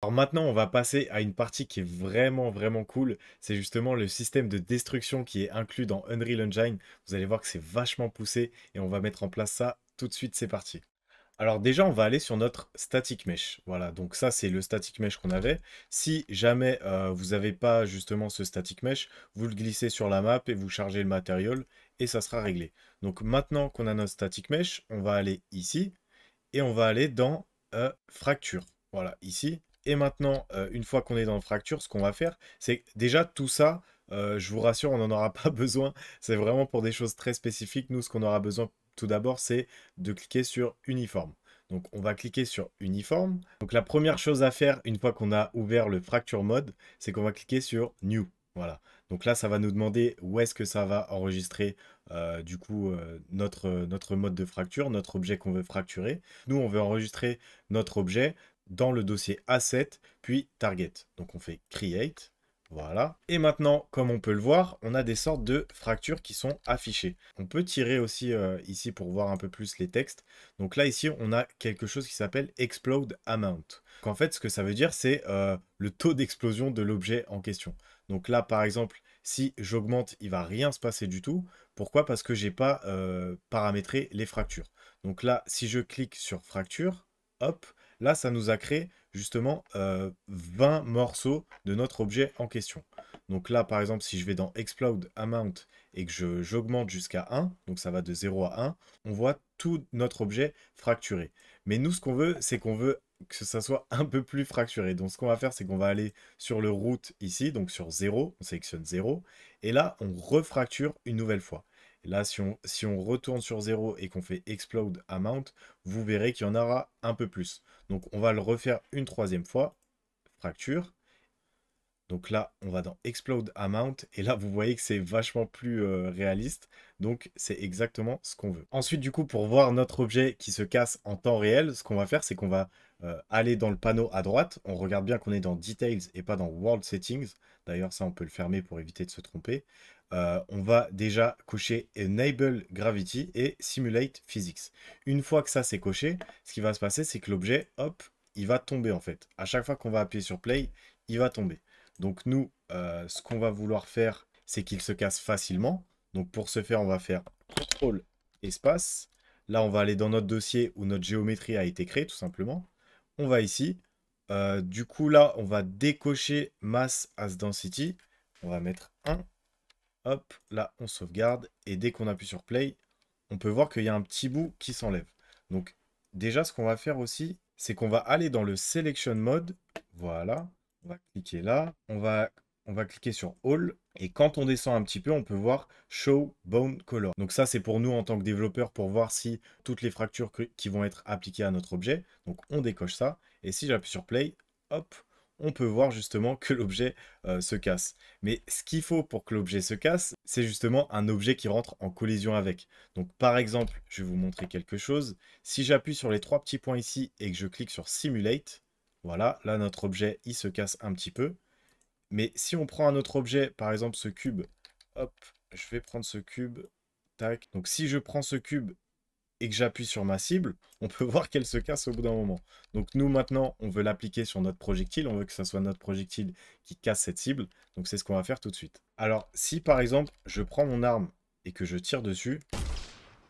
Alors maintenant, on va passer à une partie qui est vraiment cool. C'est justement le système de destruction qui est inclus dans Unreal Engine. Vous allez voir que c'est vachement poussé et on va mettre en place ça tout de suite. C'est parti. Alors déjà, on va aller sur notre static mesh. Voilà, donc ça, c'est le static mesh qu'on avait. Si jamais vous n'avez pas justement ce static mesh, vous le glissez sur la map et vous chargez le matériel et ça sera réglé. Donc maintenant qu'on a notre static mesh, on va aller ici et on va aller dans fracture. Voilà, ici. Et maintenant, une fois qu'on est dans fracture, ce qu'on va faire, c'est déjà tout ça, je vous rassure, on n'en aura pas besoin. C'est vraiment pour des choses très spécifiques. Nous, ce qu'on aura besoin tout d'abord, c'est de cliquer sur uniforme. Donc, on va cliquer sur uniforme. Donc, la première chose à faire, une fois qu'on a ouvert le fracture mode, c'est qu'on va cliquer sur new. Voilà. Donc là, ça va nous demander où est-ce que ça va enregistrer notre mode de fracture, notre objet qu'on veut fracturer. Nous, on veut enregistrer notre objet dans le dossier Asset, puis Target. Donc on fait Create. Voilà. Et maintenant, comme on peut le voir, on a des sortes de fractures qui sont affichées. On peut tirer aussi ici pour voir un peu plus les textes. Donc là, ici, on a quelque chose qui s'appelle Explode Amount. Donc en fait, ce que ça veut dire, c'est le taux d'explosion de l'objet en question. Donc là, par exemple, si j'augmente, il va rien se passer du tout. Pourquoi? Parce que j'ai pas paramétré les fractures. Donc là, si je clique sur fracture, hop, là, ça nous a créé justement 20 morceaux de notre objet en question. Donc là, par exemple, si je vais dans Explode Amount et que j'augmente jusqu'à 1, donc ça va de 0 à 1, on voit tout notre objet fracturé. Mais nous, ce qu'on veut, c'est qu'on veut que ça soit un peu plus fracturé. Donc ce qu'on va faire, c'est qu'on va aller sur le root ici, donc sur 0, on sélectionne 0, et là, on refracture une nouvelle fois. Et là, si on retourne sur 0 et qu'on fait Explode Amount, vous verrez qu'il y en aura un peu plus. Donc on va le refaire une troisième fois, fracture. Donc là, on va dans Explode Amount, et là, vous voyez que c'est vachement plus réaliste. Donc c'est exactement ce qu'on veut. Ensuite, du coup, pour voir notre objet qui se casse en temps réel, ce qu'on va faire, c'est qu'on va aller dans le panneau à droite. On regarde bien qu'on est dans Details et pas dans World Settings. D'ailleurs, ça, on peut le fermer pour éviter de se tromper. On va déjà cocher Enable Gravity et Simulate Physics. Une fois que ça c'est coché, ce qui va se passer, c'est que l'objet, hop, il va tomber en fait. À chaque fois qu'on va appuyer sur Play, il va tomber. Donc nous, ce qu'on va vouloir faire, c'est qu'il se casse facilement. Donc pour ce faire, on va faire CTRL espace. Là, on va aller dans notre dossier où notre géométrie a été créée, tout simplement. On va ici. Du coup, là, on va décocher Mass as Density. On va mettre 1. Hop, là, on sauvegarde. Et dès qu'on appuie sur Play, on peut voir qu'il y a un petit bout qui s'enlève. Donc, déjà, ce qu'on va faire aussi, c'est qu'on va aller dans le Selection Mode. Voilà. On va cliquer là. On va cliquer sur All. Et quand on descend un petit peu, on peut voir Show Bone Color. Donc ça, c'est pour nous en tant que développeurs pour voir si toutes les fractures qui vont être appliquées à notre objet. Donc on décoche ça. Et si j'appuie sur Play, hop, on peut voir justement que l'objet se casse. Mais ce qu'il faut pour que l'objet se casse, c'est justement un objet qui rentre en collision avec. Donc par exemple, je vais vous montrer quelque chose. Si j'appuie sur les trois petits points ici et que je clique sur Simulate, voilà, là notre objet il se casse un petit peu. Mais si on prend un autre objet, par exemple ce cube, hop, je vais prendre ce cube, tac. Donc si je prends ce cube et que j'appuie sur ma cible, on peut voir qu'elle se casse au bout d'un moment. Donc nous maintenant, on veut l'appliquer sur notre projectile, on veut que ce soit notre projectile qui casse cette cible, donc c'est ce qu'on va faire tout de suite. Alors si par exemple, je prends mon arme et que je tire dessus,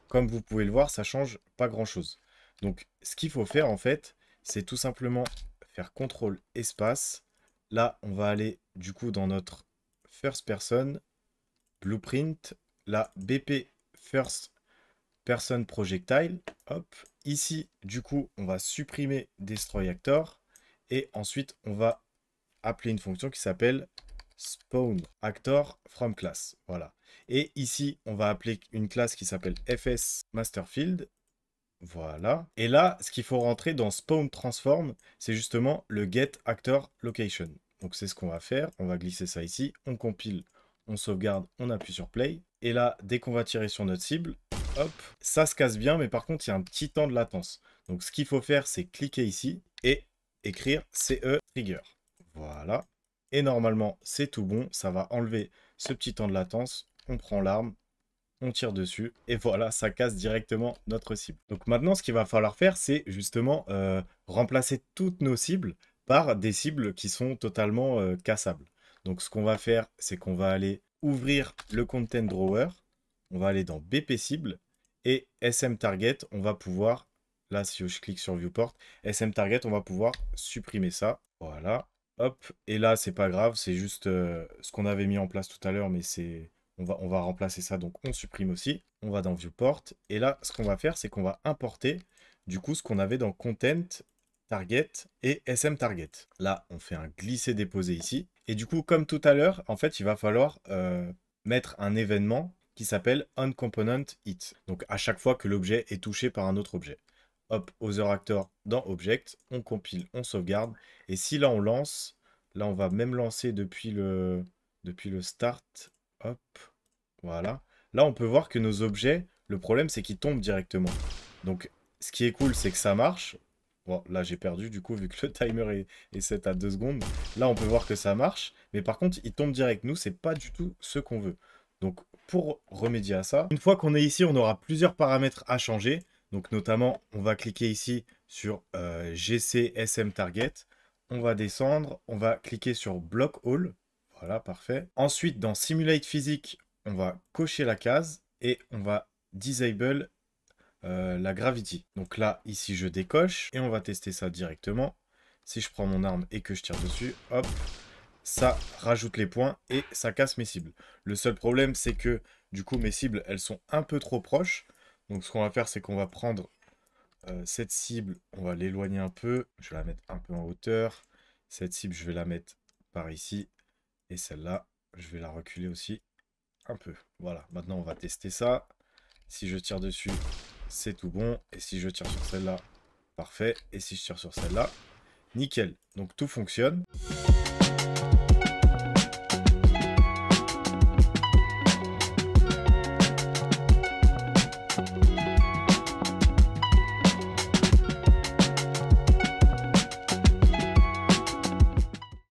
comme vous pouvez le voir, ça change pas grand-chose. Donc ce qu'il faut faire en fait, c'est tout simplement faire CTRL espace. Là, on va aller du coup dans notre first person, blueprint, la BP first person projectile. Hop. Ici, du coup, on va supprimer destroy actor et ensuite on va appeler une fonction qui s'appelle spawn actor from class. Voilà. Et ici, on va appeler une classe qui s'appelle fs masterfield. Voilà. Et là, ce qu'il faut rentrer dans spawn transform, c'est justement le get actor location. Donc c'est ce qu'on va faire. On va glisser ça ici. On compile, on sauvegarde, on appuie sur play. Et là, dès qu'on va tirer sur notre cible, hop, ça se casse bien, mais par contre, il y a un petit temps de latence. Donc ce qu'il faut faire, c'est cliquer ici et écrire CE trigger. Voilà. Et normalement, c'est tout bon. Ça va enlever ce petit temps de latence. On prend l'arme, on tire dessus, et voilà, ça casse directement notre cible. Donc maintenant, ce qu'il va falloir faire, c'est justement remplacer toutes nos cibles par des cibles qui sont totalement cassables. Donc ce qu'on va faire, c'est qu'on va aller ouvrir le Content Drawer, on va aller dans BP cible et SM Target, on va pouvoir, là si je clique sur Viewport, SM Target, on va pouvoir supprimer ça. Voilà, hop, et là c'est pas grave, c'est juste ce qu'on avait mis en place tout à l'heure, mais c'est... On va remplacer ça, donc on supprime aussi. On va dans Viewport, et là ce qu'on va faire, c'est qu'on va importer du coup ce qu'on avait dans Content Target et SM Target. Là, on fait un glisser-déposer ici. Et du coup, comme tout à l'heure, en fait, il va falloir mettre un événement qui s'appelle onComponentHit. Donc, à chaque fois que l'objet est touché par un autre objet. Hop, OtherActor dans Object, on compile, on sauvegarde. Et si là, on lance, là, on va même lancer depuis le start. Hop, voilà. Là, on peut voir que nos objets, le problème, c'est qu'ils tombent directement. Donc, ce qui est cool, c'est que ça marche. Bon, là, j'ai perdu, du coup, vu que le timer est set à 2 secondes. Là, on peut voir que ça marche. Mais par contre, il tombe direct. Nous, c'est pas du tout ce qu'on veut. Donc, pour remédier à ça, une fois qu'on est ici, on aura plusieurs paramètres à changer. Donc, notamment, on va cliquer ici sur GC SM Target. On va descendre. On va cliquer sur Block All. Voilà, parfait. Ensuite, dans Simulate Physics, on va cocher la case et on va disable la gravity. Donc là, ici, je décoche et on va tester ça directement. Si je prends mon arme et que je tire dessus, hop, ça rajoute les points et ça casse mes cibles. Le seul problème, c'est que du coup, mes cibles, elles sont un peu trop proches. Donc ce qu'on va faire, c'est qu'on va prendre cette cible, on va l'éloigner un peu. Je vais la mettre un peu en hauteur. Cette cible, je vais la mettre par ici. Et celle-là, je vais la reculer aussi un peu. Voilà, maintenant on va tester ça. Si je tire dessus, c'est tout bon. Et si je tire sur celle-là, parfait. Et si je tire sur celle-là, nickel. Donc tout fonctionne.